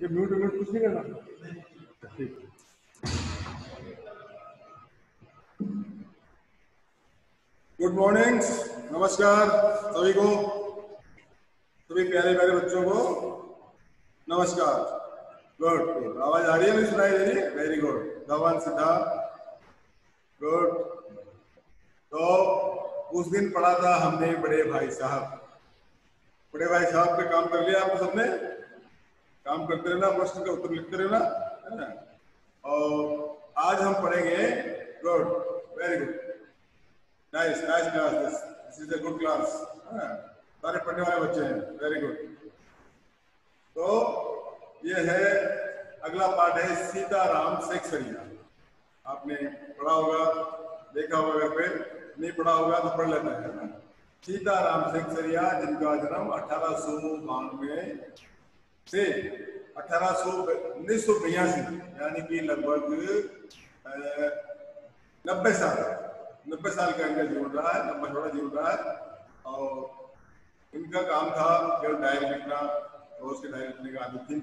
ये mute mute कुछ नहीं करना। ठीक। गुड मॉर्निंग, नमस्कार सभी को, सभी प्यारे प्यारे बच्चों को नमस्कार। गुड गुड, आवाज आ रही है, नहीं सुनाई दे रही? Very good. Dhawan Siddharth, good. तो उस दिन पढ़ा था हमने बड़े भाई साहब। बड़े भाई साहब पे काम कर लिया आप सबने? काम करते रहना, प्रश्न का उत्तर लिखते रहना, है ना? और आज हम पढ़ेंगे, good, very good, nice nice class, this is a good class. सारे पढ़ने वाले बच्चे हैं, वेरी गुड। तो ये है, अगला पार्ट है सीताराम सेक्सरिया। आपने पढ़ा होगा, देखा होगा, घर पे नहीं पढ़ा होगा तो पढ़ लेना है ना। सीताराम सेक्सरिया जिनका जन्म 1892 से 1982 यानी कि लगभग 90 साल का इनका जीवन रहा है, लंबा थोड़ा जीवन रहा है। और इनका काम था केवल डायरी लिखना, रोज की डायरी लिखने का आदत थी,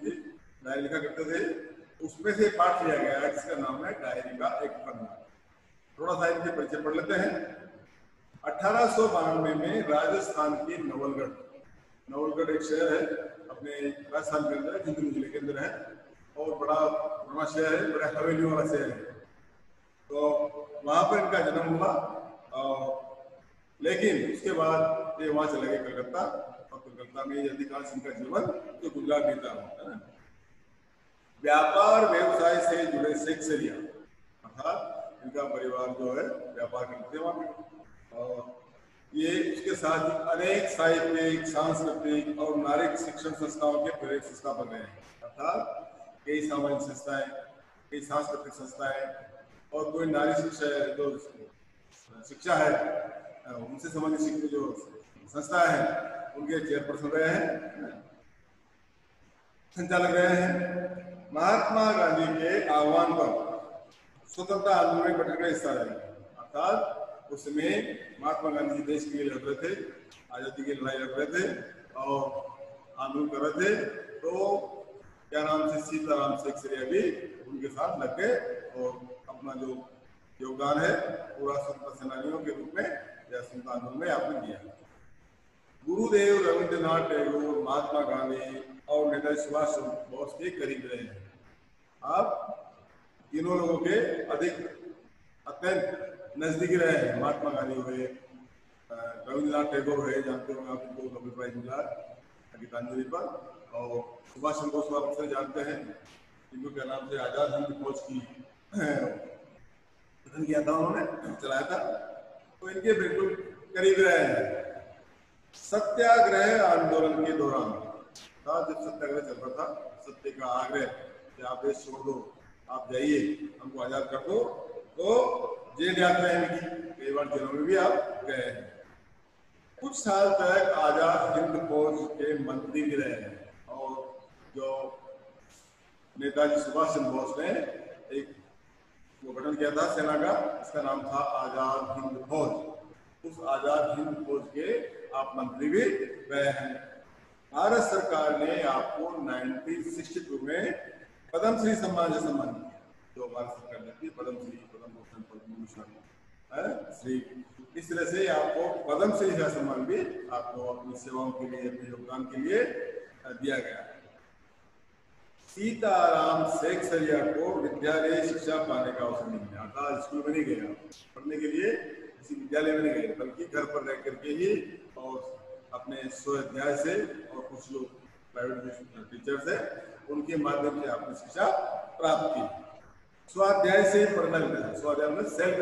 डायरी लिखा करते थे। उसमें से पाठ लिया गया है जिसका नाम है डायरी का एक पन्ना। थोड़ा सा इनके परिचय पढ़ लेते हैं। 1892 में राजस्थान की नवलगढ़ एक शहर है अपने राजस्थान के अंदर, झुंझुनू जिले के अंदर है, और बड़ा पुराना शहर है, बड़ा हवेलियों वाला शहर है। तो वहां पर इनका जन्म हुआ, लेकिन उसके बाद ये वहां चले गए कलकत्ता, और कलकत्ता में अधिकांश इनका जीवन तो गुजरात बीता है ना। व्यापार व्यवसाय से जुड़े सेक्सरिया, अर्थात इनका परिवार जो है व्यापार करते हैं वहां पे। और ये उसके साथ ही अनेक साहित्यिक, सांस्कृतिक और नागरिक शिक्षण संस्थाओं के प्रेरक संस्थापक रहे हैं, अर्थात कई सामाजिक संस्थाएं, कई सांस्कृतिक संस्थाएं, और कोई नारी जो शिक्षा है उनसे संबंधित जो संस्था है उनके चेयरपर्सन रहे हैं, संचालक रहे हैं। महात्मा गांधी के आह्वान पर स्वतंत्रता आंदोलन में बढ़ हिस्सा रहे, अर्थात उस समय महात्मा गांधी देश के लिए लड़ रहे थे, आजादी की लड़ाई लड़ रहे थे और आंदोलन कर रहे थे। तो क्या नाम से सीताराम सेक्सरिया भी उनके साथ लग गए और अपना जो योगदान है पूरा स्वतंत्रता सेनानियों के रूप में या स्वतंत्रता आंदोलन में आपने दिया। गुरुदेव रविंद्रनाथ टैगोर, महात्मा गांधी और नेताजी सुभाष चंद्र बोस के करीब रहे हैं। आप तीनों लोगों के अत्यंत नजदीकी रहे हैं। महात्मा गांधी हुए, रविंद्रनाथ टैगोर हुए, जानते होंगे आप, उनको नोबेल प्राइज मिला गीतांजलि पर। और सुभाष चंद्र बोस आप अक्सर जानते हैं, जिनको के नाम से आजाद हिंद फौज की गठन किया था, उन्होंने चलाया था। तो इनके बिल्कुल करीब रहे हैं। सत्याग्रह आंदोलन के दौरान था, जब सत्याग्रह चल रहा था, सत्य का आग्रह कि आप देश छोड़ दो, आप जाइए, हमको आजाद कर दो, तो जेल यात्रा है, कई बार जेलों में भी आप गए हैं। कुछ साल तक आजाद हिंद फौज के मंत्री भी रहे हैं। और जो नेताजी सुभाष चंद्र बोस ने एक वो गठन किया था सेना का, इसका नाम था आजाद हिंद फौज। उस आजाद हिंद फौज के आप मंत्री भी रहे हैं। भारत सरकार ने आपको 1962 में पद्मश्री सम्मान से सम्मानित किया, जो भारत सरकार देती है, पद्मश्री, पद्म भूषण, पद्म भूषण, श्री, इस तरह से आपको पद्मश्री का सम्मान भी आपको अपनी सेवाओं के लिए, अपने योगदान के लिए दिया गया है। सीताराम सेक्सरिया को विद्यालय शिक्षा पाने का अवसर नहीं मिला, अर्थात स्कूल में नहीं गया पढ़ने के लिए, किसी विद्यालय में नहीं गए, बल्कि घर पर रह करके ही और अपने स्वाध्याय से, और कुछ लोग प्राइवेट टीचर्स है उनके माध्यम से आपने शिक्षा प्राप्त की। स्वाध्याय से पढ़ना लिखना, स्वाध्याय में सेल्फ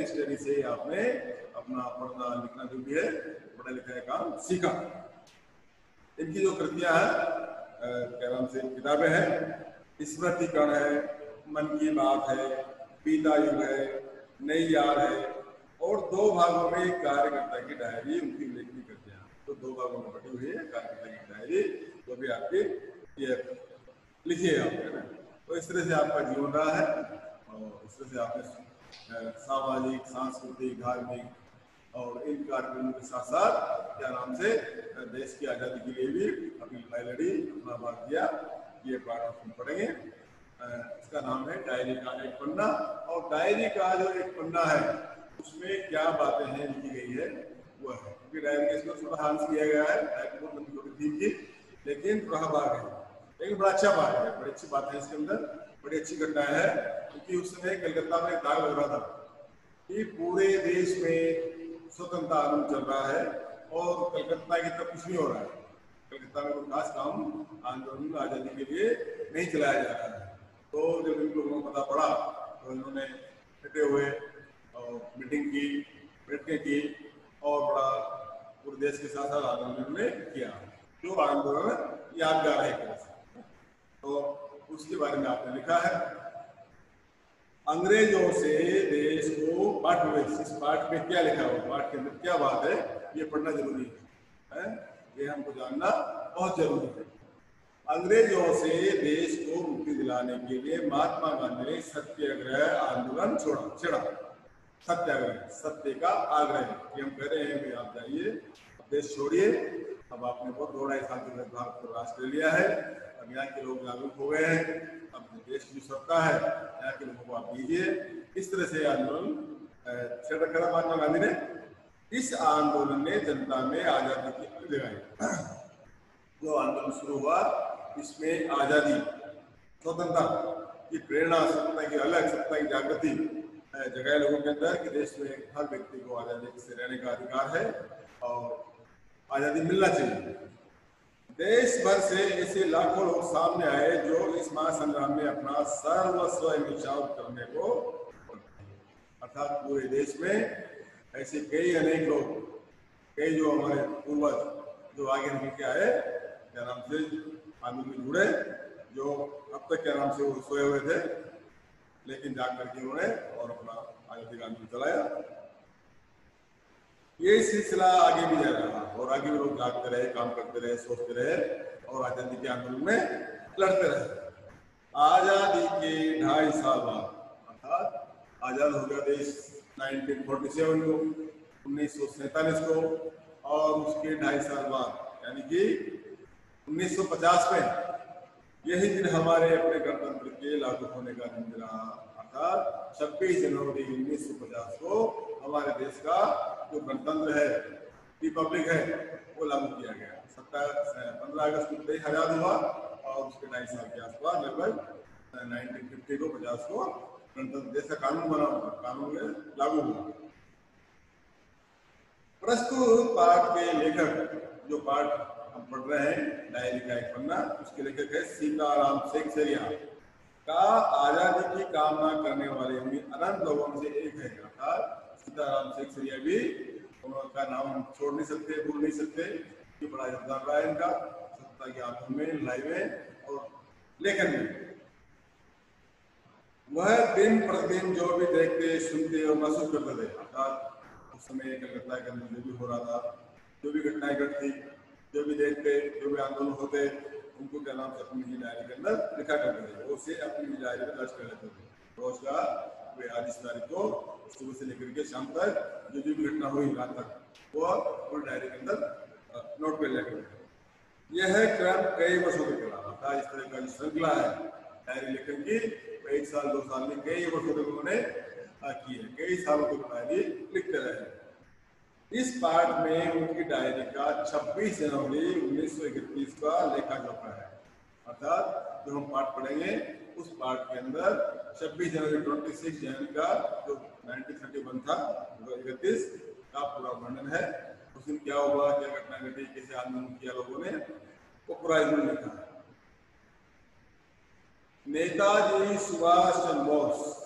स्टडी से आपने अपना पढ़ना लिखना जो भी है, पढ़ा लिखा काम सीखा। इनकी जो कृतियां है, क्या नाम से किताबें हैं, स्मृति कण है, मन की बात है, बीता युग है, नई यार है, और 2 भागों में कार्यकर्ता की डायरी उनकी लेखनी करते हैं। तो 2 भागों में बटी हुई है कार्यकर्ता की डायरी, जो भी आपकी ये लिखिए आप, है। तो इस तरह से आपका जीवन रहा है, और इस तरह से आपने सामाजिक, सांस्कृतिक, धार्मिक और इन कार्यक्रमों के साथ साथ क्या नाम से देश की आज़ादी के लिए भी अपनी लड़ाई लड़ी, अपना भाग दिया। ये पाठ हम पढ़ेंगे। इसका नाम है डायरी का एक पन्ना। और डायरी का जो एक पन्ना है उसमें क्या बातें हैं लिखी गई है वो है, क्योंकि डायरी का इसमें थोड़ा हांस किया गया है, डायरी बहुत लंबी छोटी थी लेकिन थोड़ा भाग है, लेकिन बड़ा अच्छा भाग है, बड़ी अच्छी बात है इसके अंदर, बड़ी अच्छी घटना है। क्योंकि उस समय कलकत्ता में एक दाग लग रहा था कि पूरे देश में स्वतंत्रता आंदोलन चल रहा है और कलकत्ता की तरफ कुछ नहीं हो रहा है। कलकत्ता में कोई खास काम आंदोलन आजादी के लिए नहीं चलाया जा रहा है। तो जब इन लोगों को पता पड़ा तो इन्होंने इकट्ठे हुए और मीटिंग की, बैठकें की और बड़ा पूरे देश के साथ साथ आंदोलन में किया, जो आंदोलन यादगार है एक तरह से। तो उसके बारे में आपने लिखा है, अंग्रेजों से देश को पाठ में, इस पाठ में क्या लिखा हुआ, पाठ के अंदर क्या बात है, ये पढ़ना जरूरी है, ये हमको जानना बहुत जरूरी है। अंग्रेजों से देश को मुक्ति दिलाने के लिए महात्मा गांधी ने सत्याग्रह आंदोलन छेड़ा। सत्याग्रह, सत्य का आग्रह, कि हम कह रहे हैं कि आप जाइए, देश छोड़िए, अब आपने बहुत 2-2.5 साल तक भारत को राज कर लिया है, अब यहाँ के लोग जागरूक हो गए हैं, अब देश की सत्ता है यहाँ के लोगों को आप दीजिए। इस तरह से आंदोलन छेड़ रखा था महात्मा गांधी ने। इस आंदोलन ने जनता में आजादी की आग जगाई। जो आंदोलन शुरू हुआ इसमें आजादी, स्वतंत्रता की प्रेरणा, स्वतंत्रता की अलग, सत्ता की जागृति जगाए लोगों के अंदर कि देश में हर व्यक्ति को आजादी से रहने का अधिकार है और आजादी मिलना चाहिए। देश भर से ऐसे लाखों लोग सामने आए जो इस महासंग्राम में अपना सर्वस्व न्यौछावर करने को, अर्थात पूरे देश में ऐसे कई अनेक लोग, कई जो हमारे पूर्वज जो आगे निकल के आए, क्या नाम से आंदोलन में जुड़े, जो अब तक क्या नाम से वो सोए हुए थे, लेकिन जाग करके उन्होंने और अपना आजादी का आंदोलन चलाया। ये सिलसिला आगे भी जा रहा और आगे भी लोग जागते रहे, काम करते रहे, सोचते रहे और आजादी के आंदोलन में लड़ते रहे। आजादी के 2.5 साल बाद, अर्थात आजाद हो गया देश 1947 को, 1947 को, और उसके 2.5 साल बाद यानी कि 1950 में यही दिन हमारे अपने गणतंत्र के लागू होने का दिन रहा। अर्थात 26 जनवरी 1950 को हमारे देश का जो गणतंत्र है, रिपब्लिक है, वो लागू किया गया। 15 अगस्त को देश आजाद हुआ और उसके 2.5 साल के आसपास लगभग 1950 को 50 को गणतंत्र देश का कानून बना, कानून में लागू हुआ। प्रस्तुत पाठ के लेखक, जो पाठ हम पढ़ रहे हैं डायरी का एक पन्ना, उसके लेखक है सीताराम शेखसरिया का आजादी की कामना करने वाले अनंत लोगों में से एक है। अर्थात सीताराम शेखसरिया भी, उनका नाम हम छोड़ नहीं सकते, भूल नहीं सकते, ये बड़ा योगदान रहा है इनका सत्ता के आंदोलन में, लड़ाई में और लेखन में। वह दिन प्रतिदिन जो भी देखते, सुनते और महसूस करते थे, अर्थात उस समय कलकत्ता के अंदर जो भी हो रहा था, जो भी घटनाएं घटती, जो भी देखते, जो भी आंदोलन होते, उनको क्या नाम से अपनी ही डायरी के अंदर लिखा करते थे, वो उसे अपनी डायरी में दर्ज कर लेते थे। रोज का वे आज इस तारीख को सुबह से लेकर के शाम तक जो भी घटना हुई रात तक वो पूरी डायरी के अंदर नोट कर लिया करते थे। यह क्रम कई वर्षों तक चला। अर्थात इस तरह का जो श्रृंखला है डायरी लेखन की, 1 साल 2 साल में कई वर्षों तक उन्होंने की है, कई सालों तक डायरी लिखते रहे। इस पाठ में उनकी डायरी का 26 जनवरी 1931 का लेखा जोखा है। अर्थात जो हम पाठ पढ़ेंगे उस पाठ के अंदर 26 जनवरी 26 जनवरी का जो 1931 था, 1931 का पूरा वर्णन है। उस दिन क्या हुआ, क्या घटना घटी, कैसे आंदोलन किया लोगों ने, वो पूरा इन्होंने लिखा है। नेताजी सुभाष चंद्र बोस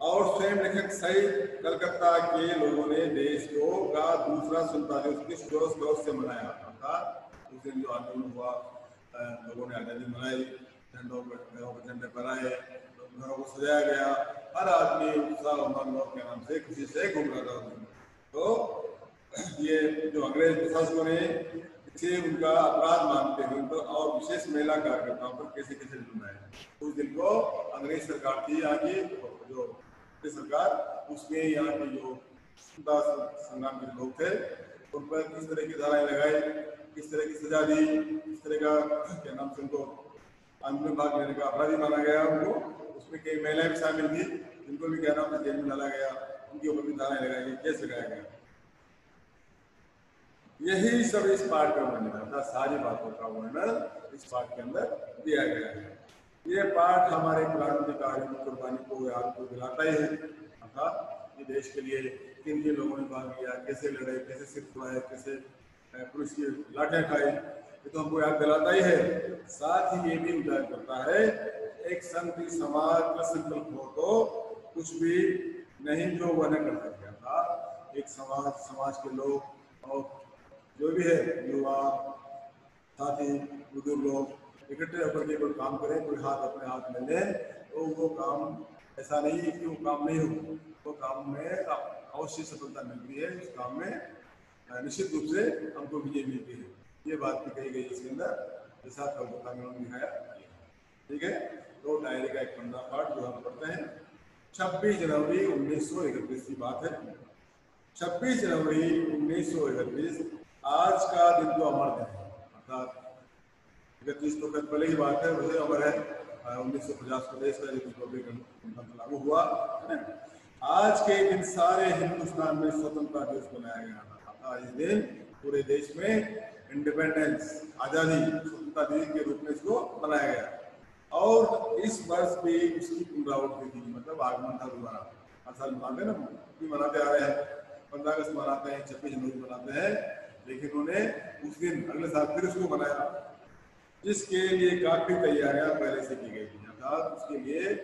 और स्वयं लेखक सहित कलकत्ता के लोगों ने देश को का दूसरा स्वतंत्रता दिवस जोश खरोश से मनाया। अर्थात उस दिन जो आंदोलन हुआ, लोगों ने आजादी मनाई, झंडों पर झंडे फहराए, घरों को सजाया गया, हर आदमी उत्साह उमंग के नाम से खुशी से घूम रहा था। तो ये जो अंग्रेज प्रशासकों ने इसे उनका अपराध मानते हुए उनको और विशेष महिला कार्यकर्ताओं पर कैसे कैसे जुर्म है। उस दिन को अंग्रेज सरकार थी यहाँ की, जो सरकार, उसमें यहाँ की जो स्वतंत्रता संग्राम के लोग थे, उन पर किस तरह की धाराएं लगाई, किस तरह की सजा दी, किस तरह का क्या नाम से उनको आंदोलन भाग लेने का अपराधी माना गया उनको। उसमें कई महिलाएं भी शामिल थी जिनको भी क्या नाम से जेल में डाला गया, उनके ऊपर भी धाराएं लगाई गई, केस लगाया गया। यही सब इस पाठ का वर्णन था, सारी बातों का वर्णन इस पाठ के अंदर दिया गया है। ये पाठ हमारे क्रांतिकारियों की कुर्बानी को याद को दिलाता ही है, अर्थात ये देश के लिए किन किन लोगों ने भाग लिया, कैसे लड़े, कैसे सिर फुलाए, कैसे पुलिस की लाठियां खाई, ये तो हमको याद दिलाता ही है। साथ ही ये भी उजागर करता है एक संत समाज का संकल्प हो तो कुछ भी नहीं जो वह न कर सकता था। एक समाज के लोग और जो भी है युवा साथी बुजुर्ग लोग इकट्ठे होकर के कोई काम करें, कोई हाथ अपने हाथ में ले, तो वो काम ऐसा नहीं है कि वो काम नहीं हो, वो काम में अवश्य सफलता मिलती है, उस काम में निश्चित रूप से हमको विजय मिलती है। ये बात भी कही गई इसके अंदर, जैसा कलकत्ता में उन्होंने दिखाया। ठीक है, तो डायरी का एक पन्ना पाठ जो हम पढ़ते हैं। 26 जनवरी 1931 की बात है। 26 जनवरी 1931 आज का दिन तो अमर दिन है, अर्थात 31 तो पहले ही बात है, वैसे अमर है। 1950 को देश का रिपब्लिक लागू हुआ। आज के दिन सारे हिंदुस्तान में स्वतंत्रता दिवस मनाया गया। इस दिन पूरे देश में इंडिपेंडेंस आजादी स्वतंत्रता दिवस के रूप में इसको मनाया गया। और इस वर्ष भी उसकी पुनरावृत्ति थी, मतलब आगमन था दोबारा। हर साल मनाते ना, मनाते आ रहे हैं, 15 अगस्त मनाते हैं, 26 जनवरी मनाते हैं, लेकिन उन्होंने उस दिन अगले साल फिर उसको मनाया, जिसके लिए काफी तैयारियां पहले से की गई थी। अर्थात उसके लिए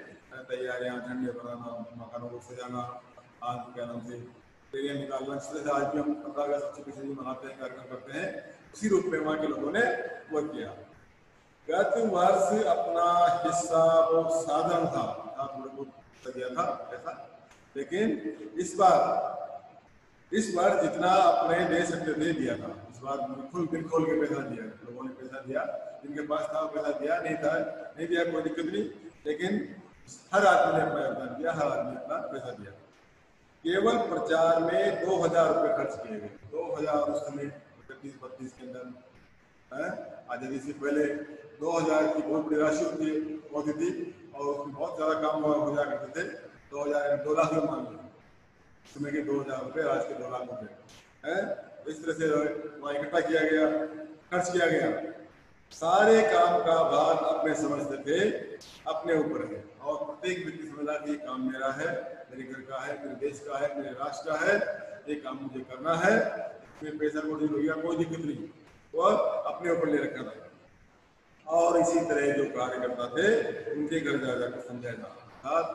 तैयारियां, झंडे बनाना, मकानों को सजाना, आज क्या नाम से रैलियां निकालना, जैसे आज भी हम 15 अगस्त 26 जनवरी मनाते हैं, कार्यक्रम करते हैं, उसी रूप में वहाँ के लोगों ने वो किया। गत वर्ष अपना हिस्सा वो साधन था, थोड़ा बहुत दिया था ऐसा, लेकिन इस बार जितना अपने दे सकते थे दिया था। इस बार बिल्कुल खोल के पैसा दिया, लोगों ने पैसा दिया, जिनके पास था पैसा दिया, नहीं था नहीं दिया, कोई दिक्कत नहीं, लेकिन हर आदमी ने अपना योगदान दिया, हर आदमी अपना पैसा दिया। केवल प्रचार में 2000 रुपये खर्च किए गए। 2000 उस समय 31-32 के अंदर आजादी से पहले 2000 की बहुत बड़ी राशि होती थी और उसमें बहुत ज्यादा काम हो जाया करते थे। 2000 2 लाख रुपये मान लो, समय के 2000 रुपये, आज के 2 लाख रुपये है। इस तरह से वहाँ इकट्ठा किया गया, खर्च किया गया। सारे काम का भाग अपने समझते थे, अपने ऊपर है, और प्रत्येक व्यक्ति समझा कि ये काम मेरा है, मेरे घर का है, मेरे देश का है, मेरे राष्ट्र का है, ये काम मुझे करना है, इसमें पैसा कोई दिक्कत नहीं, वो अपने ऊपर ले रखा था। और इसी तरह जो कार्यकर्ता थे उनके घर जा जाकर समझाया, अर्थात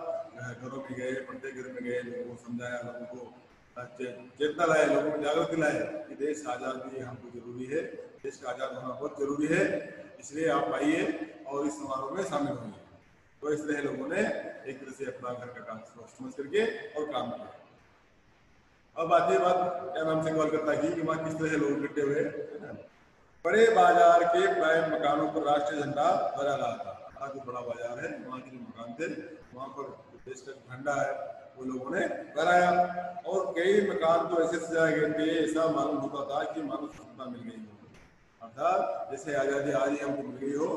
घरों में गए, प्रत्येक घर में गए, लोगों को समझाया, लोगों को चेतना लाए, लोगों में जागृति लाए कि देश आजादी हमको जरूरी है, देश का आजाद होना बहुत जरूरी है, इसलिए आप आइए और इस समारोह में शामिल होइए। तो इस तरह लोगों ने एक तरह से अपना घर का काम समझ करके और काम किया। अब आती है बात क्या नाम से कोलकाता की, कि वहाँ किस तरह लोग इकट्ठे हुए। बड़े बाजार के प्राय मकानों पर राष्ट्रीय झंडा लगा रहा था। आज जो बड़ा बाजार है, वहाँ के जो मकान थे, वहाँ पर देश का झंडा है वो लोगों ने लगाया। और कई मकान तो ऐसे सजाए गए थे, ऐसा मालूम होता था कि मानो स्वतंत्रता मिल गई हो, अर्थात जैसे आजादी आज ही हमको मिल गई हो,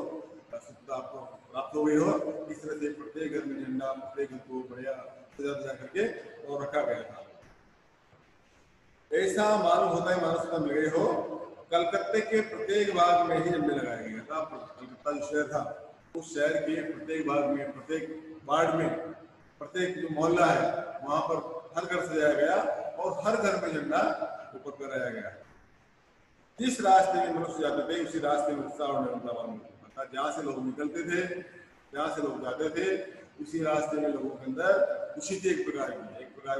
स्वतंत्रता आपको प्राप्त हो गई हो, इस तरह से प्रत्येक घर में झंडा, प्रत्येक घर को बढ़िया सजा करके और रखा गया था। ऐसा मालूम होता है मानो स्वतंत्रता मिल गई हो। कलकत्ते के प्रत्येक भाग में ही झंडे लगाया गया था। कलकत्ता जो शहर था, उस शहर के प्रत्येक भाग में, प्रत्येक वार्ड में, प्रत्येक जो मोहल्ला है, वहां पर हर घर सजाया गया और हर घर में झंडा ऊपर कराया गया। जिस रास्ते में मनुष्य जाते थे उसी रास्ते में उत्साह और निरंतरता होता। जहाँ से लोग निकलते थे, जहाँ से लोग जाते थे, उसी रास्ते में लोगों के अंदर खुशी थी, एक प्रकार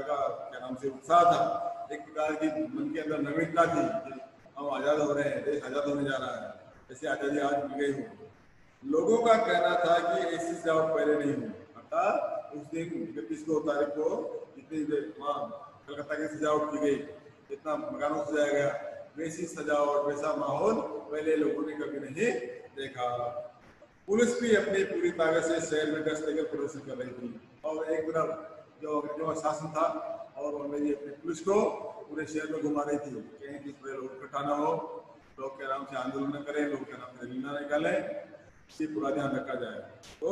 का क्या नाम से उत्साह था, एक प्रकार की मन के अंदर नवीनता थी कि हम आजाद हो रहे हैं, देश आजाद होने जा रहा है, ऐसी आजादी आज मिल गई हो। लोगों का कहना था कि ऐसी सजावट पहले नहीं हुई। अर्थात उस दिन 31 तारीख को जितनी वहाँ कलकत्ता की सजावट की गई, जितना मकानों से सजाया गया, वैसी सजावट, वैसा माहौल पहले लोगों ने कभी नहीं देखा। पुलिस भी अपनी पूरी ताकत से शहर में गश्त लेकर प्रदर्शन कर रही थी, और एक तरफ जो शासन था और उन्होंने ये अपनी पुलिस को पूरे शहर में घुमा रही थी, कहीं किस तरह लोग इकट्ठा ना हो, लोग के आराम से आंदोलन न करें, लोग के नाम से रैली ना निकालें, इसी पूरा ध्यान रखा जाए। तो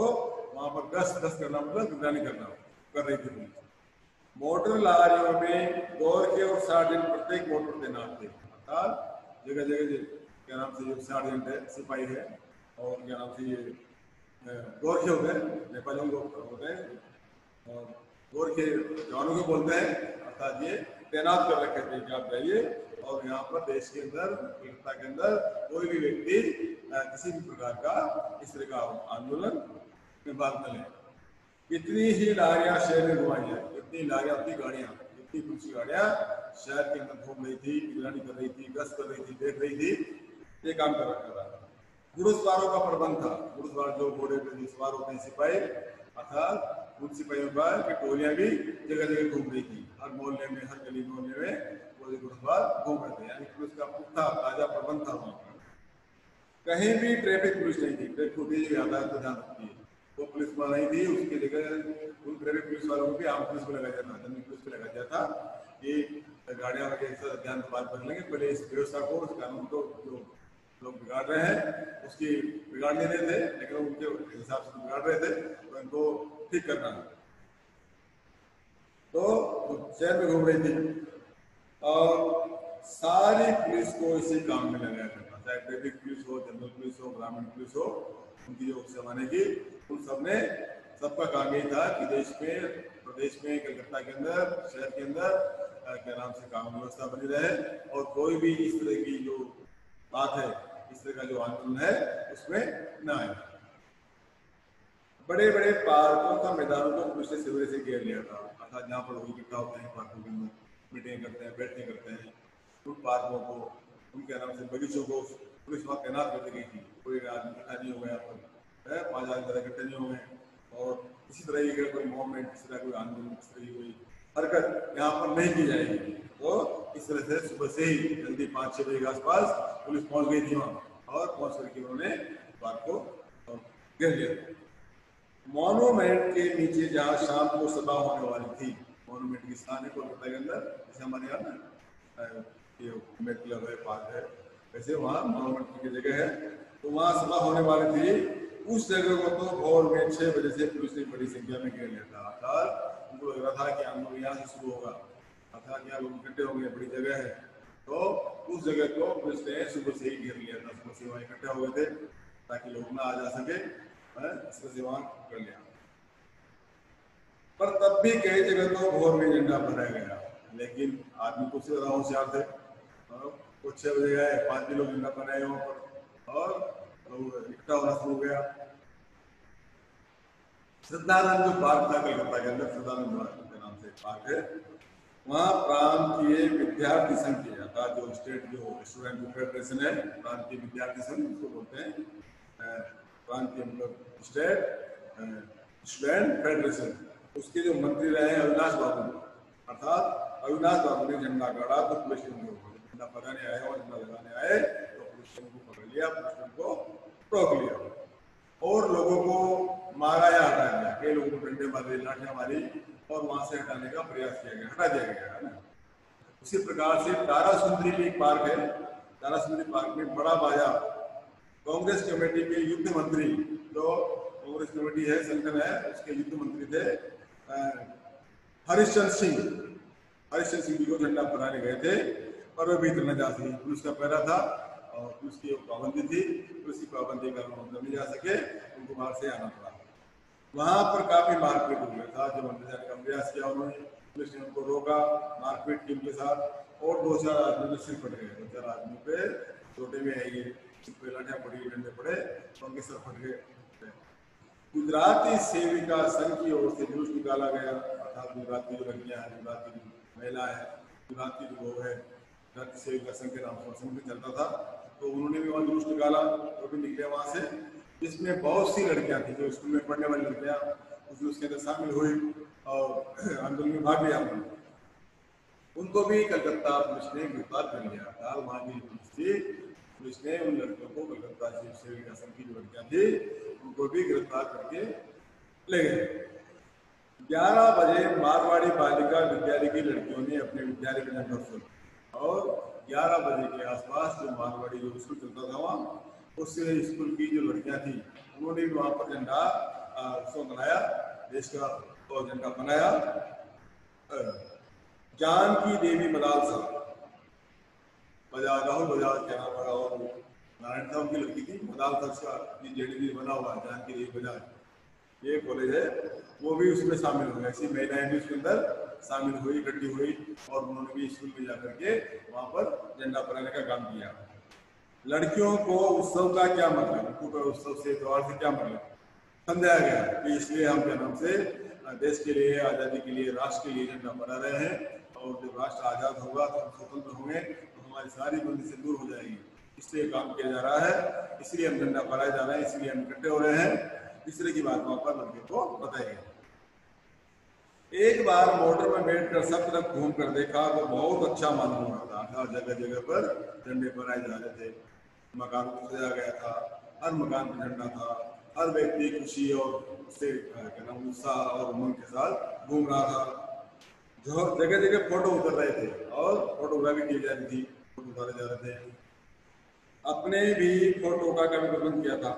वहां पर गश्त करना मतलब निगरानी करना कर रही थी पुलिस। मोटर लारियों में गोरखे और सार्जेंट प्रत्येक मोटर तैनात थे, अर्थात जगह जगह क्या नाम से जो सार्जेंट है, सिपाही है, और क्या नाम से ये गोरखे होते हैं, नेपालियों को होते हैं, और गोरखे जवानों को बोलते हैं, अर्थात ये तैनात कर रखे थे कि आप जाइए और यहाँ पर देश के अंदर, कलकत्ता के अंदर कोई भी व्यक्ति किसी भी प्रकार का इस तरह का आंदोलन में भाग न ले। कितनी ही लारियां शहर में घुमाई है, कितनी लारियां, कितनी गाड़ियां, कितनी पुलिस गाड़ियां शहर के अंदर घूम रही थी, निगरानी कर रही थी, गश्त कर रही थी, देख रही थी, ये काम कर रखा था। घुड़सवारों का प्रबंध था, घुड़सवार जो घोड़े पे जो सवार होते हैं सिपाही, अर्थात उन सिपाहियों की टोलियां भी जगह जगह घूम रही थी, हर मोहल्ले में, हर गली मोहल्ले में वो घुड़सवार घूम रहे थे, यानी पुलिस का पुख्ता ताजा प्रबंध था वहां पर। कहीं भी ट्रैफिक पुलिस नहीं थी, ट्रैफिक पुलिस यातायात को ध्यान रखती है, वो पुलिस नहीं थी, उसकी जगह उन ट्रैफिक पुलिस वालों को भी आम पुलिस को लगाया जाता, जमीन पुलिस को लगाया जाता कि गाड़ियां वगैरह ध्यान से बात कर लेंगे, पहले इस व्यवस्था को, इस कानून को जो लोग बिगाड़ रहे हैं उसकी बिगाड़ नहीं रहे थे, लेकिन उनके हिसाब से बिगाड़ रहे थे, तो इनको ठीक करना है। तो शहर में घूम रही थी और सारी पुलिस को इसी काम में लगाया करता, चाहे ट्रैफिक पुलिस हो, जनरल पुलिस हो, ग्रामीण पुलिस हो, उनकी जो उस जमाने की, उन सबने, सबका काम यही था कि देश में, प्रदेश में, कलकत्ता के अंदर, शहर के अंदर क्या नाम से कानून व्यवस्था बनी रहे और कोई भी इस तरह की जो बात है, इस तरह का जो आंदोलन है उसमें न आए। बड़े बड़े पार्कों का मैदानों को पुलिस ने सिरे से घेर लिया था, अर्थात जहाँ पर लोग इकट्ठा होते हैं पार्कों के अंदर, मीटिंग करते हैं, बैठने करते हैं, उन पार्कों को, उनके नाम से बगीचों को पुलिस वहाँ तैनात कर दी गई थी। कोई आदमी इकट्ठा नहीं हो गया, पर 5 आदमी ज़्यादा इकट्ठे नहीं हो गए, और इसी तरह की कोई मूवमेंट, इस तरह कोई आंदोलन, इस तरह की कोई हरकत यहाँ पर नहीं की जाएगी। तो इस तरह से सुबह से ही जल्दी 5-6 बजे के आसपास पुलिस पहुंच गई थी वहाँ, और पहुंच करके उन्होंने पार्क को घेर लिया। मॉन्यूमेंट के नीचे जहाँ शाम को सभा होने वाली थी, मॉन्यूमेंट की स्थान है कोलकाता के अंदर, जैसे हमारे यहाँ ना ये मेट क्लब है, पार्क है, वैसे वहाँ मॉन्यूमेंट की जगह है, तो वहाँ सभा होने वाली थी। उस जगह को तो भोर में 6 बजे से पुलिस ने बड़ी संख्या में घेर लिया था, अर्थात उनको लग रहा था कि आंदोलन यहाँ से शुरू होगा, अर्थात यहाँ लोग इकट्ठे होंगे, बड़ी जगह है, तो उस जगह को पुलिस ने सुबह से ही घेर लिया था, सुबह से वहाँ इकट्ठे हो गए थे ताकि लोग ना आ जा सके, इस वहाँ कर लिया। पर तब भी कई जगह तो भोर में झंडा फहराया गया, लेकिन आदमी कुछ ज्यादा होशियार थे, कुछ 6 बजे गए, 5 भी लोग झंडा फहराए वहां पर, और इकट्ठा होना शुरू हो गया। श्रद्धानंद जो पार्क था कलकत्ता के अंदर, श्रद्धानंद के नाम से पार्क है, वहाँ प्रांतीय विद्यार्थी संघ के, अर्थात जो स्टेट जो स्टूडेंट फेडरेशन है, प्रांतीय विद्यार्थी संघ उसको बोलते हैं, प्रांतीय मतलब स्टेट स्टूडेंट फेडरेशन, उसके जो मंत्री रहे हैं अविनाश बाबू, अर्थात अविनाश बाबू ने झंडा गाड़ा तो पुलिस ने झंडा फहराने आए और झंडा लगाने आए तो पुलिस ने उनको पकड़ लिया, पुलिस ने उनको रोक लिया और लोगों को मारा या हटाया गया, कई लोगों को डंडे मारे, लाठियां मारी और वहां से हटाने का प्रयास किया गया, हटा दिया गया, है ना। उसी प्रकार से तारा सुंदरी भी एक पार्क है, तारा सुंदरी पार्क में बड़ा बाजार, कांग्रेस कमेटी के युद्ध मंत्री, जो कांग्रेस कमेटी है, संगठन है, उसके युद्ध मंत्री थे हरिश्चंद्र सिंह जी को झंडा फहराने गए थे, पर वे भीतर न जा सके, पुलिस का पहरा था और पुलिस की पाबंदी थी, पुलिस की पाबंदी का अंदर नहीं जा सके, उनको बाहर से आना पड़ा। वहां पर काफी मारपीट हो गया था, जब अंदर जाने का प्रयास किया उन्होंने, पुलिस ने उनको रोका, मारपीट की उनके साथ, और 2-4 आदमी सिर फट गए, 2-4 आदमी पे छोटे में है, ये लाठियां पड़ी, डंडे पड़े, उनके सर फट गए। गुजराती सेविका संघ की ओर से जुलूस निकाला गया, अर्थात गुजराती जो लड़कियां हैं, गुजराती महिला है, गुजराती जो लोग है, गुजराती सेविका संघ के नाम से संघ चलता था, तो उन्होंने भी वहाँ जुलूस निकाला, वो भी निकले वहाँ से, जिसमें बहुत सी लड़कियां थी जो स्कूल में पढ़ने वाली लड़कियां उस जुलूस के अंदर शामिल हुई और आंदोलन में भाग लिया, उनको भी कलकत्ता पुलिस ने गिरफ्तार कर लिया था। वहाँ की पुलिस ने उन लड़कियों को, कलकत्ता सेविका संघ की जो लड़कियां थी, उनको भी गिरफ्तार करके ले गए। 11 बजे मारवाड़ी बालिका विद्यालय की लड़कियों ने अपने विद्यालय में झंडा फहराया और 11 बजे के आसपास जो मारवाड़ी जो स्कूल चलता था वहाँ उस स्कूल की जो लड़कियां थी उन्होंने भी वहाँ पर झंडा उत्सव मनाया, देश का और झंडा बनाया। जानकी देवी मदालसा बजाज, राहुल बजाज क्या नाम है और नारायण साहब की लड़की थी, मदालसा का जेडीबी बना हुआ है जानकी देवी बजाज, ये कॉलेज है, वो भी उसमें शामिल हो गए। ऐसी महिलाएं भी उसके अंदर शामिल हुई, इकट्ठी हुई और उन्होंने भी स्कूल में जाकर के वहां पर झंडा फहराने का काम किया। लड़कियों को उत्सव का क्या मतलब, उनको उत्सव से त्योहार से क्या मतलब समझाया गया कि इसलिए हम क्या नाम से देश के लिए, आज़ादी के लिए, राष्ट्र के लिए झंडा फहरा रहे हैं और जब राष्ट्र आज़ाद होगा तो हम स्वतंत्र होंगे तो हमारी सारी बंदी से दूर हो जाएगी, इसलिए काम किया जा रहा है, इसलिए हम झंडा फहराए जा रहे हैं, इसलिए हम इकट्ठे हो रहे हैं। इस तरह की बात वहां पर लड़के को बताई गई। एक बार मोटर में बैठकर सब तरफ घूम कर देखा तो बहुत अच्छा मालूम हो रहा था। जगह जगह पर झंडे फहराए जा रहे थे, मकान को सजाया गया था, हर मकान पर झंडा था, हर व्यक्ति खुशी और उससे क्या नाम उत्साह और उमंग के साथ घूम रहा था। जो जगह जगह फोटो उतर रहे थे और फोटोग्राफी की जा रही थी, फोटो उतारे जा रहे थे। अपने भी फोटो का कभी प्रबंध किया था,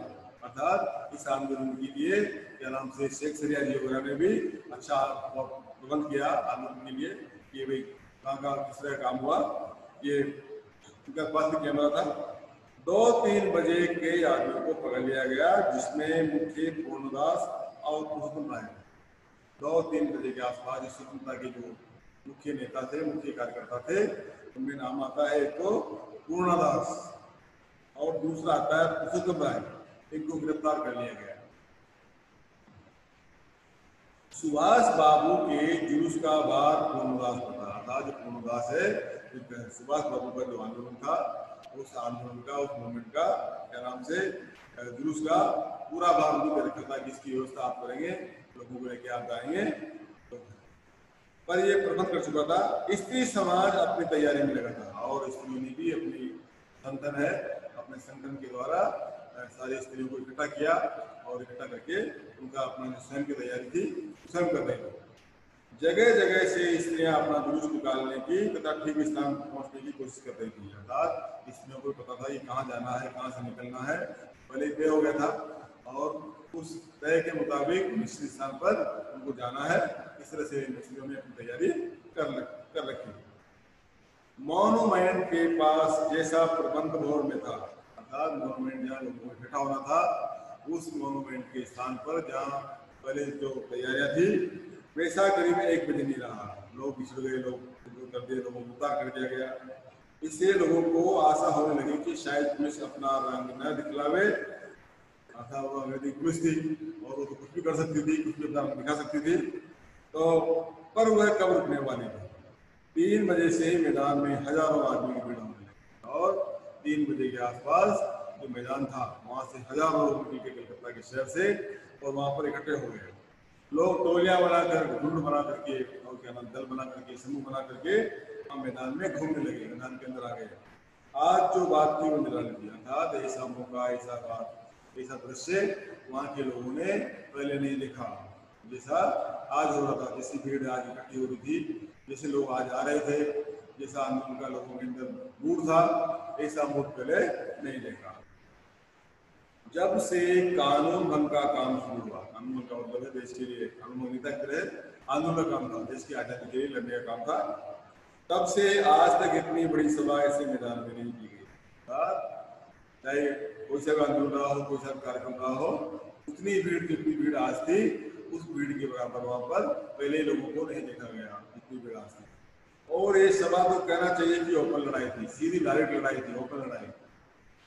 अर्थात इस आंदोलन के लिए क्या नाम से शेख सरिया जी वगैरह ने भी अच्छा प्रबंध किया आंदोलन के लिए कि भाई कहाँ कहाँ किस तरह काम हुआ। ये उनका पास भी कैमरा था। 2-3 बजे के आदमी को पकड़ लिया गया जिसमें मुख्य पूर्णदास और पुरुषोत्तम राय। 2-3 बजे के आसपास जो स्वतंत्रता के जो मुख्य नेता थे, मुख्य कार्यकर्ता थे, उनमें नाम आता है एक तो पूर्णदास और दूसरा आता है पुरुषोत्तम राय, इनको गिरफ्तार कर लिया गया। सुभाष बाबू के जुलूस का भार पूर्णदास पता था। जो पूर्णदास है, सुभाष बाबू का जो आंदोलन था, उस आंदोलन का, उस मूवमेंट का क्या नाम से जुलूस का पूरा भार उन्हीं पर रखा था कि इसकी व्यवस्था आप करेंगे, लोगों को लेके आप जाएंगे। पर ये प्रबंध कर चुका था। स्त्री समाज अपनी तैयारी में लगा था और स्त्रियों ने भी अपनी संगठन है, अपने संगठन के द्वारा सारी स्त्रियों को इकट्ठा किया और इकट्ठा करके उनका अपना जो स्वयं की तैयारी थी स्वयं कर रही थी। जगह जगह से स्त्रियां अपना जुलूस निकालने की तथा ठीक स्थान पहुंचने की कोशिश कर रही थी। अर्थात स्त्रियों को पता था कि कहाँ जाना है, कहाँ से निकलना है, पहले तय हो गया था और उस तय के मुताबिक निश्चित स्थान पर उनको जाना है। इस तरह से स्त्रियों ने अपनी तैयारी कर रखी। मॉन्यूमेंट के पास जैसा प्रबंध भोर में था, अर्थात मॉन्यूमेंट जहाँ लोगों को इकट्ठा होना था, उस मॉन्यूमेंट के स्थान पर जहाँ पहले जो तैयारियां थी वैसा करीब 1 बजे नहीं रहा। लोग पिछड़ गए, लोग कर दिए, लोगों को उतार कर दिया गया। इससे लोगों को आशा होने लगी कि शायद पुलिस अपना रंग न दिखलावे, अर्थात वो अंग्रेजी पुलिस थी और वो तो कुछ भी कर सकती थी, कुछ भी अपना दिखा सकती थी। तो पर वह कब रुकने वाली थी। 3 बजे से मैदान में हजारों आदमी की भीड़ होने लगी और 3 बजे के आसपास जो मैदान था वहां से हजारों लोग निकल के कलकत्ता के शहर से और वहां पर इकट्ठे हो गए। लोग टोलियां बनाकर, झुंड बना करके और क्या नाम दल बना करके, समूह बना करके मैदान में घूमने लगे, मैदान के अंदर आ गए। आज जो बात थी वो निराली थी, अर्थात ऐसा मौका, ऐसा बात, ऐसा दृश्य वहां के लोगों ने पहले नहीं देखा। जैसा आज हो रहा था, जैसी भीड़ आज इकट्ठी हो रही थी, जैसे लोग आज आ रहे थे, जैसा आंदोलन का लोगों के अंदर मूड था, ऐसा मूड पहले नहीं देखा। जब से कानून भंग का काम शुरू हुआ, कानून का मतलब है देश के लिए कानून तक आंदोलन का काम था, देश की आजादी के लिए लड़ने का काम था, तब से आज तक इतनी बड़ी सभा ऐसे मैदान में नहीं की गई। चाहे कोई सा आंदोलन रहा हो, कोई सा कार्यक्रम रहा हो, उतनी भीड़ जितनी भीड़ आज थी उस भीड़ के बराबर वहां पर पहले लोगों को नहीं देखा गया, इतनी भीड़ आज थी। और ये सभा तो कहना चाहिए कि ओपन लड़ाई थी, सीधी डायरेक्ट लड़ाई थी, ओपन लड़ाई,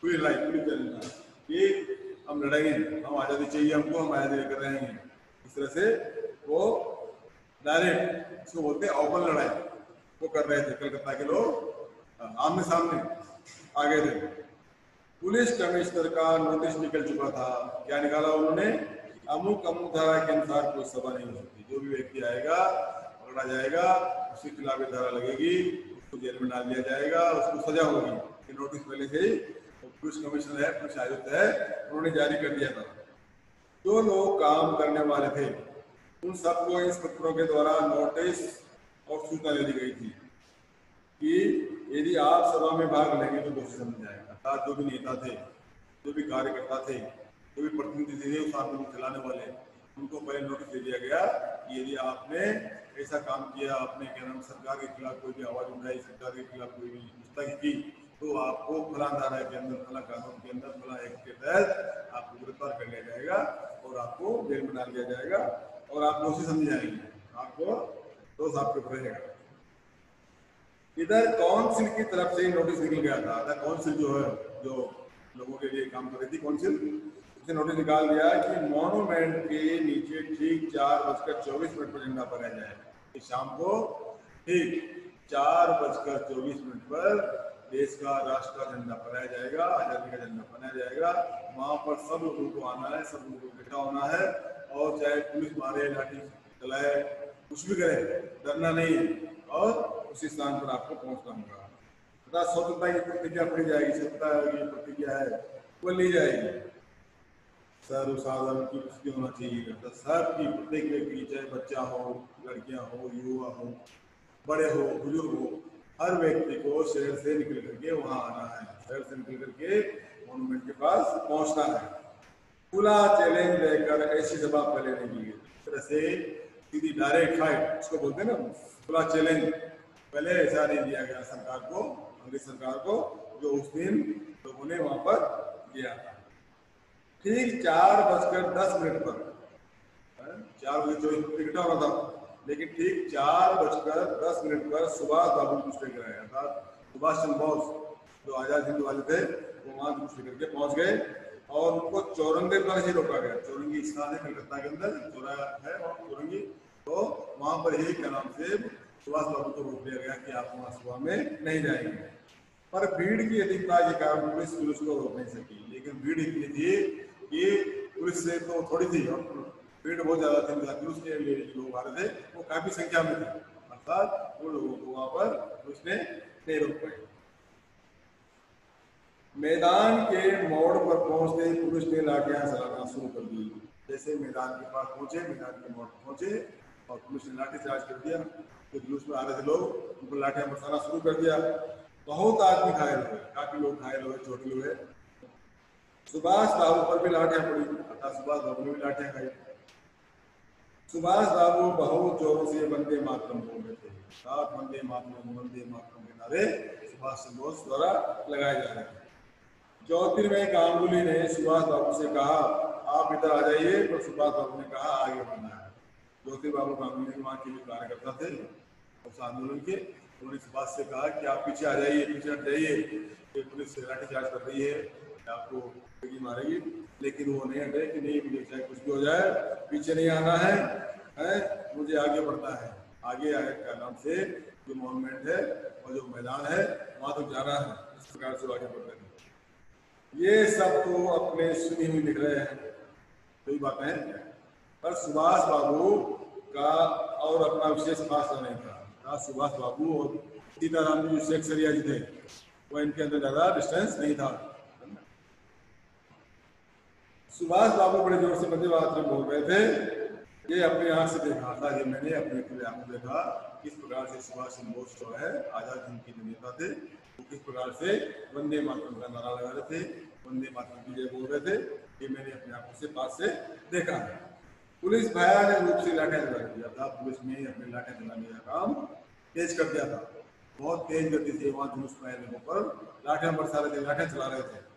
खुली लड़ाई, खुली चलना कि हम लड़ेंगे, हम आज़ादी चाहिए हमको, हम आज़ादी लेकर रहेंगे। इस तरह से वो डायरेक्ट, इसको बोलते हैं ओपन लड़ाई, वो कर रहे थे। कलकत्ता के लोग आमने सामने आ गए थे। पुलिस कमिश्नर का नोटिस निकल चुका था। क्या निकाला उन्होंने? अमुक अमुक धारा के अनुसार कोई सभा नहीं हो सकती, जो भी व्यक्ति आएगा पकड़ा जाएगा, उसके खिलाफ धारा लगेगी, उसको जेल में डाल दिया जाएगा, उसको सजा होगी। ये नोटिस पहले से ही पुलिस कमिश्नर है, पुलिस आयुक्त है, उन्होंने जारी कर दिया था। जो लोग काम करने वाले थे उन सबको इंस्पेक्टरों के द्वारा नोटिस और सूचना दे दी गई थी कि यदि आप सभा में भाग लेंगे तो दोषी समझ जाएगा। अर्थात जो भी नेता थे, जो भी कार्यकर्ता थे, जो भी प्रतिनिधि थे उस आंदोलन को चलाने वाले, उनको पहले नोटिस दे दिया गया कि यदि आपने ऐसा काम किया, आपने क्या नाम सरकार के खिलाफ कोई भी आवाज उठाई, सरकार के खिलाफ कोई भी गुस्ताखी की, तो आपको फला धारा के अंदर, फला कानून के अंदर, फला एक्ट के तहत आपको गिरफ्तार कर लिया जाएगा और आपको जेल में डाल दिया जाएगा और आप दोषी समझे जाएंगे, आपको दोष आपके ऊपर रहेगा। इधर काउंसिल की तरफ से नोटिस निकल गया था। काउंसिल जो है, जो लोगों के लिए काम कर रही थी काउंसिल, उसने नोटिस निकाल दिया कि मॉन्यूमेंट के नीचे ठीक 4:24 पर झंडा फहराया जाएगा। शाम को ठीक 4:24 पर देश का राष्ट्र का झंडा फहराया जाएगा, आजादी का झंडा फहराया जाएगा। वहां पर सब लोगों को आना है, सब लोगों को इकट्ठा होना है और चाहे पुलिस मारे, लाठी चलाए, कुछ भी करे, डरना नहीं और उसी स्थान पर आपको पहुंचना होगा। तथा स्वतंत्रता की प्रतिज्ञा पड़ी जाएगी, स्वतंत्रता की प्रतिज्ञा है वो ली जाएगी। सर्वसाधारण की पुष्टि होना चाहिए, सबकी, प्रत्येक व्यक्ति, चाहे बच्चा हो, लड़कियां हो, युवा हो, बड़े हो, बुजुर्ग हो, हर व्यक्ति को शहर से निकल करके वहां आना है, शहर से निकल करके मॉन्यूमेंट के पास पहुंचना है। खुला चैलेंज लेकर ऐसी सभा पहले नहीं की गई। इस तरह से सीधी डायरेक्ट फाइट उसको बोलते हैं ना, खुला चैलेंज पहले ऐसा नहीं दिया गया सरकार को, अंग्रेज सरकार को, जो उस दिन लोगों ने वहां पर किया था। ठीक 4:10 पर 4:24 इकट्ठा होना था, लेकिन ठीक 4:10 पर सुभाष बाबू कुछ लेकर आए, अर्थात सुभाष चंद्र बोस जो आजाद हिंद वाले थे, वो वहां कुछ लेकर के पहुंच गए और उनको चौरंगी द्वारा से रोका गया। चौरंगी स्थान है कलकत्ता के अंदर, चौराहा है और चौरंगी, तो वहां पर ही क्या नाम से सुभाष बाबू को रोक दिया गया कि आप वहां सुबह में नहीं जाएंगे। पर भीड़ की अधिकता के कारण पुलिस को रोक नहीं सकी, लेकिन भीड़ इतनी थी कि पुलिस से तो थोड़ी थी और भीड़ बहुत ज्यादा थी, पुलिस के लिए लोग आ रहे थे वो काफी संख्या में थे, अर्थात वो लोगों को वहां पर पुलिस ने नहीं रोक पाई। मैदान के मोड़ पर पहुंचते ही पुलिस ने लाठियां चलाना शुरू कर दी। जैसे मैदान के पास पहुंचे, मैदान के मोड़ पर पहुंचे और पुलिस ने लाठी चार्ज कर दिया, तो जुलूस में आ रहे थे लोग, उनको लाठियां बरसाना शुरू कर दिया। बहुत आदमी घायल हुए, काफी लोग घायल हुए, चोटिल हुए। सुभाष बाबू पर भी लाठियां पड़ी, अर्थात सुभाष बाबू ने भी लाठियां खाई। सुभाष बाबू बहुत जोरों से वंदे मातरम बोल रहे थे, साथ वंदे मातरम के नारे सुभाष चंद्र बोस द्वारा लगाए जा रहे थे। ज्योतिर्मय गांगुली ने सुभाष बाबू से कहा आप इधर आ जाइए, तो सुभाष बाबू ने कहा आगे बढ़ना है। ज्योतिर्बाबू गांगुली वहां के कार्यकर्ता थे उस आंदोलन के, उन्होंने सुभाष से कहा कि आप पीछे आ जाइए, पीछे हट जाइए, ये पुलिस लाठीचार्ज कर रही है, आपको गोली मारेगी। लेकिन वो नहीं हटे कि नहीं, मुझे चाहे कुछ भी हो जाए पीछे नहीं आना है, मुझे आगे बढ़ना है, आगे आए का नाम से जो मॉन्यूमेंट है और जो मैदान है वहां तक जाना है। इस प्रकार से आगे बढ़ रहे हैं। ये सब तो अपने सुनी हुई लिख रहे हैं, कोई बात है, पर सुभाष बाबू का और अपना विशेष फासला नहीं था। सुभाष बाबू और सीताराम जी जो शेख सरिया जी थे, वो इनके अंदर ज्यादा डिस्टेंस नहीं था। सुभाष बाबू बड़े जोर से वंदे मातरम बोल रहे थे, ये अपनी आंख से देखा था, ये मैंने अपने खुले आंखों देखा किस प्रकार से सुभाष चंद्र बोस जो है आजाद हिंद के नेता थे, वो किस प्रकार से वंदे मातरम का नारा लगा रहे थे, वंदे मातरम की जय बोल रहे थे, ये मैंने अपने आंखों से पास से देखा है। पुलिस भयानक रूप से लाठियां चला दिया था, पुलिस ने अपने लाठियां चलाने का काम तेज कर दिया था, बहुत तेज गति से वहां जुलूस में आए लोगों पर लाठियां बरसा रहे थे, लाठियां चला रहे थे।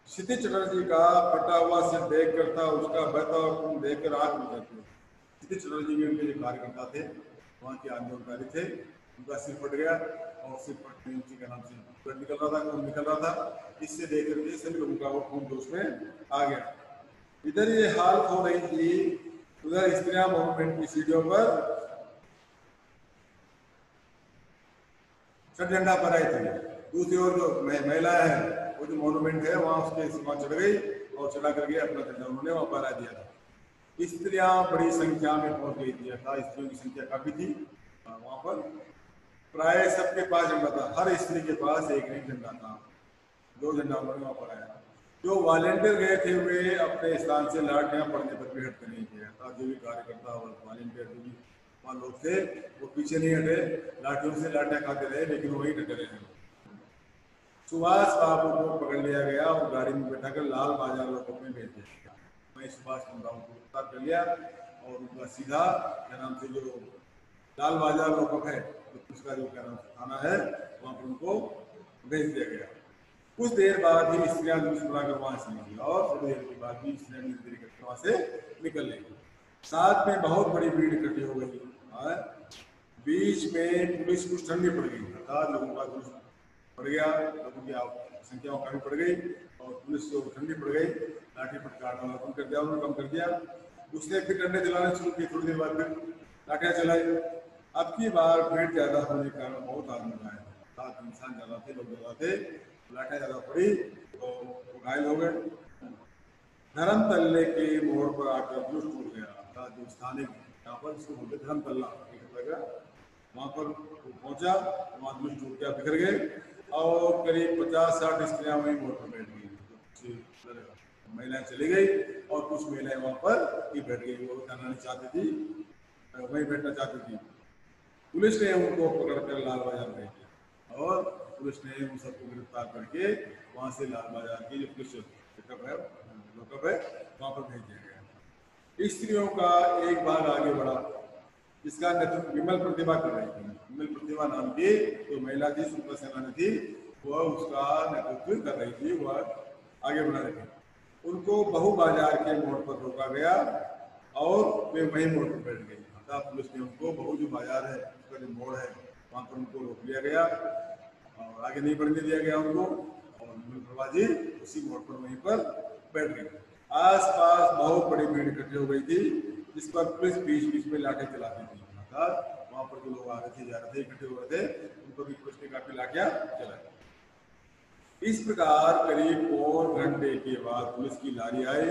क्षितिज चटर्जी का फटा हुआ सिर देख कर था, उसका बहता हुआ खून देख कर आग बुझ जाती। क्षितिज चटर्जी भी उनके जो कार्यकर्ता थे, वहाँ के आंदोलनकारी थे, उनका सिर फट गया और सिर फटने के नाम से ब्लड निकल रहा था, खून निकल रहा था। इससे देख करके सभी लोगों का वो खून जोश में आ गया। इधर ये हालत हो रही थी, उधर स्त्रियां मॉन्यूमेंट की सीढ़ियों पर झंडा पर आई थी। दूसरी ओर जो महिलाएं हैं, वो जो मॉन्यूमेंट है वहां उसके सीमा चढ़ गई और चढ़ा करके अपना झंडा उन्होंने वहां फहरा दिया था। स्त्रियां बड़ी संख्या में पहुंच गई थी, अर्थात स्त्रियों की संख्या काफी थी वहां पर। प्राय सबके पास झंडा था, हर स्त्री के पास एक एक झंडा था, दो झंडा उन्होंने वहां फहराया। जो वॉलेंटियर गए थे वे अपने स्थान से लाठियां पड़ने पर भी हट नहीं किया था। जो भी कार्यकर्ता और वॉलेंटियर जो भी वहाँ लोग थे वो पीछे नहीं हटे, लाठियों से लाठियां खाते रहे, लेकिन वही डटे रहे। सुभाष बाबू को पकड़ लिया गया और गाड़ी में बैठाकर लाल बाजार लोगों में भेज दिया। वही सुभाष चंद्र राव को गिरफ्तार कर लिया और उनका सीधा क्या नाम से जो लाल बाजार लोग है, तो उसका जो क्या नाम से थाना है, वहाँ पर उनको भेज दिया गया। कुछ देर बाद ही स्त्रियां मुस्कुराकर वहां से निकली और थोड़ी देर के बाद भी स्त्रियां धीरे करके वहां से निकल गई। साथ में बहुत बड़ी भीड़ इकट्ठी हो गई। बीच में पुलिस कुछ ठंडी पड़ गई, अर्थात लोगों का जुलूस बढ़ गया, लोगों की संख्या कमी पड़ गई और पुलिस को ठंडी पड़ गई। लाठी फटकारना कम कर दिया, उन्होंने कम कर दिया। उसने फिर डंडे चलाने शुरू किए, थोड़ी देर बाद फिर लाठियां चलाई। अब की बार भीड़ ज्यादा होने के कारण बहुत आदमी घायल, सात इंसान ज्यादा थे, लोग ज्यादा थे, लाठियां ज्यादा पड़ी तो वो घायल हो गए। धर्म तल्ले के मोड़ पर आकर जुलूस टूट गया, अर्थात जो स्थानिक यहाँ पर इसको बोलते धर्म तल्ला, वहां पर पहुंचा, वहां जुलूस टूट गया, बिखर गए और करीब 50-60 स्त्रियां वहीं मोड़ पर बैठ गई। महिलाएं चली गई और कुछ महिलाएं वहां पर ही बैठ गई, वो जाना नहीं चाहती थी, वहीं बैठना चाहती थी। पुलिस ने उनको पकड़कर लाल बाजार भेज दिया और पुलिस ने उन सबको गिरफ्तार करके वहां से लाल बाजार की जो पुलिस लॉकअप है वहां पर भेज दिया गया। स्त्रियों का एक भाग आगे बढ़ा, जिसका नेतृत्व विमल प्रतिभा कर रही थी। विमल प्रतिभा नाम की जो महिला थी, स्वतंत्रता सेनानी थी, वह उसका नेतृत्व कर रही थी, वह आगे बढ़ा रही थी। उनको बहु बाजार के मोड़ पर रोका गया और वे वही मोड़ पर बैठ गई। पुलिस ने उनको बहु जो बाजार है, उसका जो मोड़ है, वहां पर उनको रोक लिया गया और आगे नहीं बढ़ने दिया गया उनको, और विमल प्रतिभा जी उसी मोड़ पर वहीं पर बैठ गई। आसपास बहुत बड़ी भीड़ इकट्ठी हो गई थी, जिस पर पुलिस बीच बीच में लाठी चलाती थी। वहां पर जो लोग आ रहे थे, जा रहे थे, इकट्ठे हो रहे थे, उनको भी पुलिस ने काफी लाठियां चलाई। इस प्रकार करीब 4 घंटे के बाद पुलिस की लारी आई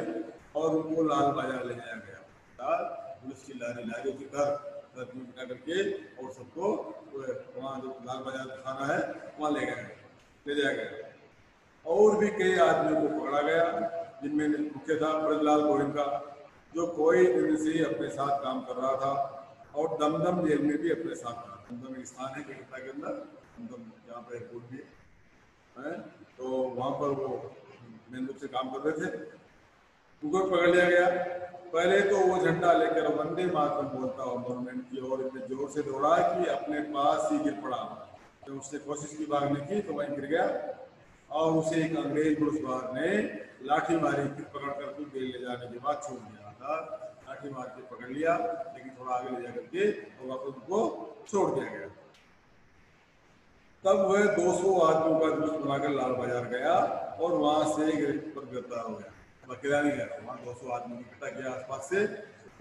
और उनको लाल बाजार ले जाया गया। पुलिस की लारी की घर बिठा करके और सबको वहाँ जो लाल बाजार थाना है वहाँ ले जाया गया। और भी कई आदमियों को पकड़ा गया, जिनमें मुख्य था ब्रजलाल गोविंद, जो कोई दिन से अपने साथ काम कर रहा था और दमदम जेल में भी अपने साथ था। दमदम एक स्थान है कलकत्ता के अंदर, दमदम जहाँ पर एयरपोर्ट भी है, तो वहाँ पर वो मेन रूप से काम कर रहे थे। उनको पकड़ लिया गया। पहले तो वो झंडा लेकर वंदे मातरम बोलता हुआ गवर्नमेंट की ओर इतने जोर से दौड़ा कि अपने पास ही गिर पड़ा। जब उसने कोशिश की भागने की तो वहीं गिर गया और उसे एक अंग्रेज घुड़सवार ने लाठी मारी, फिर पकड़ कर कुछ देर ले जाने के बाद छोड़ दिया था। लाठी मार के पकड़ लिया, लेकिन थोड़ा आगे ले जाकर के और वापस उनको छोड़ दिया गया। तब वह 200 आदमियों का जुलूस बनाकर लाल बाजार गया और वहां से गिरफ्तार हो गया। अकेला नहीं गया, वहाँ 200 आदमी इकट्ठा किया आसपास से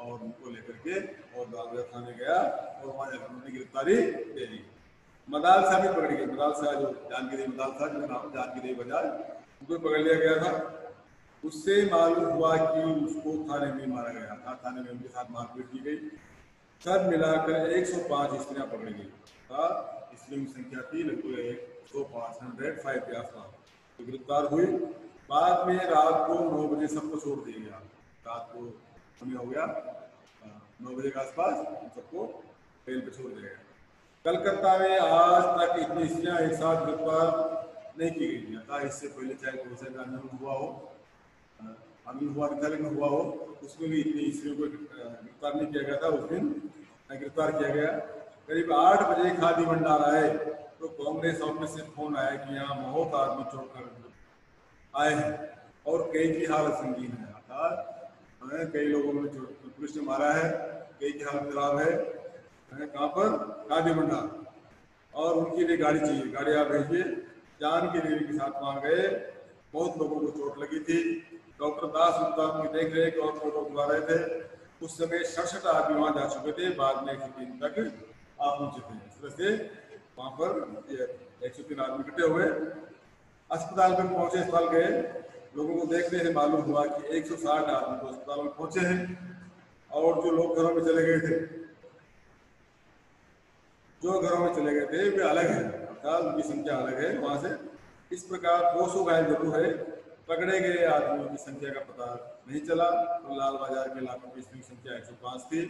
और उनको लेकर के और लाल बाजार थाने गया और वहां जाकर उन्होंने गिरफ्तारी दे दी। मदाल शाह भी पकड़ी गई, मदाल शाह जो जानकी देवी मदाल शाह जिसका नाम जानकी देवी बजाज, उनको पकड़ लिया गया था। उससे मालूम हुआ कि उसको थाने में मारा गया था, थाने में उनके साथ मारपीट की गई। सब मिलाकर 105 स्त्रियां पकड़ी गई। स्त्रियों की संख्या थी लगभग 105 के आसपास, तो गिरफ्तार हुई। बाद में रात को 9 बजे सबको छोड़ दिया गया। रात को समय हो गया 9 बजे के आसपास सबको जेल पे छोड़ दिया गया। कलकत्ता में आज तक इतनी स्त्रियां एक साथ गिरफ्तार नहीं की गई थी। था इससे पहले चाहे कोई सा आंदोलन हुआ हो, आंदोलन हुआ विद्यालय में हुआ हो, उसमें भी इतनी स्त्रियों को गिरफ्तार नहीं किया गया था। उस दिन गिरफ्तार किया गया। करीब 8 बजे खादी भंडार आए तो कांग्रेस ऑफिस से फोन आया कि यहाँ बहुत आदमी चोट कर आए हैं और कई की हालत संगीन है। अर्थात कई लोगों ने पुलिस ने मारा है, कई की हालत खराब है। कहाँ पर? खादी भंडार। और उनके लिए गाड़ी चाहिए, गाड़ी आप भेजिए। जानकी देवी के साथ वहाँ गए, बहुत लोगों को चोट लगी थी। डॉक्टर दास गुप्ता उनकी देख रेख और फोटो बुला रहे थे। उस समय 67 आदमी वहाँ जा चुके थे, बाद में 103 तक आ पहुंचे थे। इस तरह से वहाँ पर 103 आदमी इकट्ठे हुए। अस्पताल में पहुंचे, अस्पताल गए, लोगों को देखने से मालूम हुआ कि 160 आदमी तो अस्पताल में पहुंचे हैं और जो लोग घरों में चले गए थे, वे अलग है, अर्थात उनकी संख्या अलग है वहां से। इस प्रकार 200 घायल जरूर है पकड़े गए आदमियों की संख्या का पता नहीं चला। तो लाल बाजार के इलाकों की इसकी संख्या 105 थी।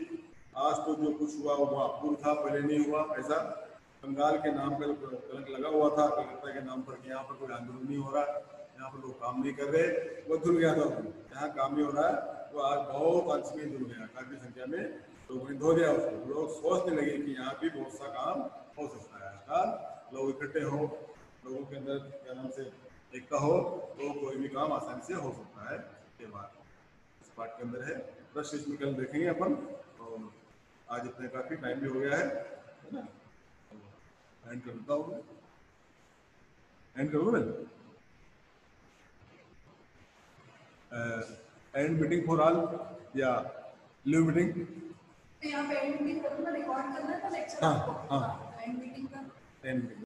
आज तो जो कुछ हुआ वो पूर्व था, पहले नहीं हुआ ऐसा। बंगाल के नाम पर कलंक लगा हुआ था कलकत्ता के नाम पर कि यहाँ पर कोई आंदोलन नहीं हो रहा, यहाँ पर लोग काम नहीं कर रहे, वो धुल गया था। यहाँ काम नहीं हो रहा है वो आज बहुत अंश में धुल गया, काफी संख्या में लोगों ने धो दिया उसको। लोग सोचने लगे कि यहाँ भी बहुत सा काम हो सकता है। आजकल लोग इकट्ठे हो, लोगों के अंदर क्या नाम से एकता हो तो कोई भी काम आसानी से हो सकता है। ये बात इस पार्ट के अंदर है। बस इसमें कल देखेंगे अपन। और आज इतने काफी टाइम भी हो गया है ना। एंड कर देता हूँ, एंड करूँ मैं। एंड मीटिंग फॉर ऑल या लिव मीटिंग। यहाँ पे एंड मीटिंग करूँगा, रिकॉर्ड करना है तो लेक्चर। हाँ हाँ एंड मीटिंग का एंड मीटिंग